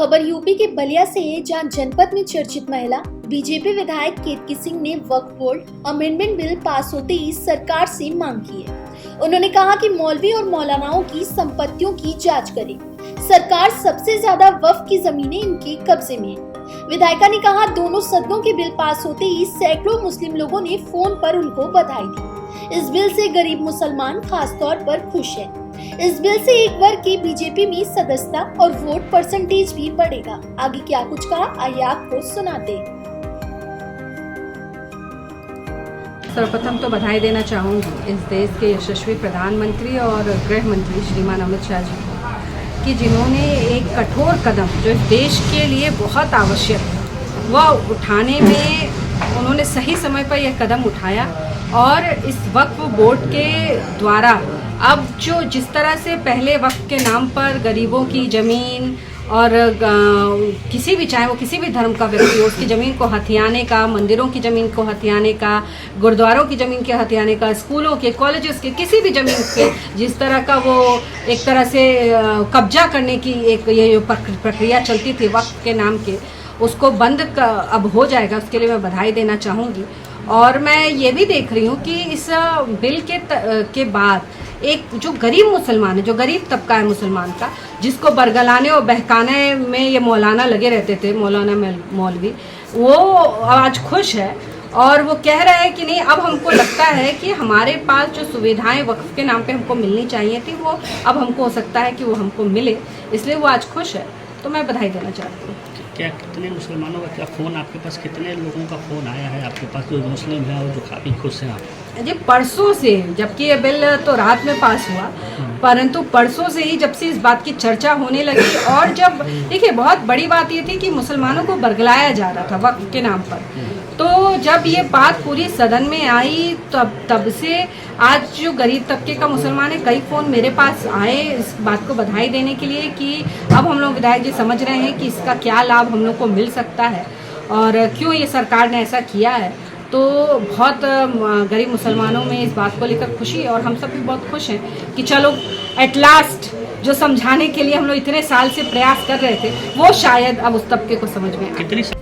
खबर यूपी के बलिया से है, जहां जनपद में चर्चित महिला बीजेपी विधायक केतकी सिंह ने वक्फ बोर्ड अमेंडमेंट बिल पास होते ही सरकार से मांग की है। उन्होंने कहा कि मौलवी और मौलानाओं की संपत्तियों की जांच करे। सरकार सबसे ज्यादा वक्फ की जमीनें इनके कब्जे में है। विधायिका ने कहा, दोनों सदनों के बिल पास होते ही सैकड़ों मुस्लिम लोगों ने फोन पर उनको बधाई दी। इस बिल से गरीब मुसलमान खास तौर पर खुश है। इस बिल से एक वर्ग की बीजेपी में सदस्यता और वोट परसेंटेज भी बढ़ेगा। आगे क्या कुछ कहा, आइए आपको सुनाते। सर्वप्रथम तो बधाई देना चाहूँगी इस देश के यशस्वी प्रधानमंत्री और गृह मंत्री श्रीमान अमित शाह जी को कि जिन्होंने एक कठोर कदम जो इस देश के लिए बहुत आवश्यक है वह उठाने में उन्होंने सही समय पर यह कदम उठाया। और इस वक्फ बोर्ड के द्वारा अब जो जिस तरह से पहले वक्फ के नाम पर गरीबों की ज़मीन और किसी भी, चाहे वो किसी भी धर्म का व्यक्ति हो, उसकी ज़मीन को हथियाने का, मंदिरों की ज़मीन को हथियाने का, गुरुद्वारों की ज़मीन के हथियाने का, स्कूलों के, कॉलेजेस के, किसी भी ज़मीन के जिस तरह का वो एक तरह से कब्जा करने की एक ये प्रक्रिया चलती थी वक्फ के नाम के, उसको बंद अब हो जाएगा। उसके लिए मैं बधाई देना चाहूँगी। और मैं ये भी देख रही हूँ कि इस बिल के बाद एक जो गरीब मुसलमान है, जो गरीब तबका है मुसलमान का, जिसको बरगलाने और बहकाने में ये मौलाना लगे रहते थे, मौलाना मौलवी, वो आज खुश है और वो कह रहा है कि नहीं, अब हमको लगता है कि हमारे पास जो सुविधाएं वक्फ के नाम पे हमको मिलनी चाहिए थी वो अब हमको हो सकता है कि वो हमको मिले, इसलिए वो आज खुश है। तो मैं बधाई देना चाहती हूँ। क्या कितने मुसलमानों का क्या फ़ोन आपके पास, कितने लोगों का फ़ोन आया है आपके पास जो मुस्लिम है और जो काफ़ी खुश हैं आप? जी परसों से, जबकि ये बिल तो रात में पास हुआ, परंतु परसों से ही जब से इस बात की चर्चा होने लगी और जब देखिए बहुत बड़ी बात ये थी कि मुसलमानों को बरगलाया जा रहा था वक्फ के नाम पर, तो जब ये बात पूरी सदन में आई तब से आज जो गरीब तबके का मुसलमान है, कई फ़ोन मेरे पास आए इस बात को बधाई देने के लिए कि अब हम लोग विधायक जी समझ रहे हैं कि इसका क्या लाभ हम लोग को मिल सकता है और क्यों ये सरकार ने ऐसा किया है। तो बहुत गरीब मुसलमानों में इस बात को लेकर खुशी, और हम सब भी बहुत खुश हैं कि चलो एट लास्ट जो समझाने के लिए हम लोग इतने साल से प्रयास कर रहे थे वो शायद अब उस तबके को समझ में आए।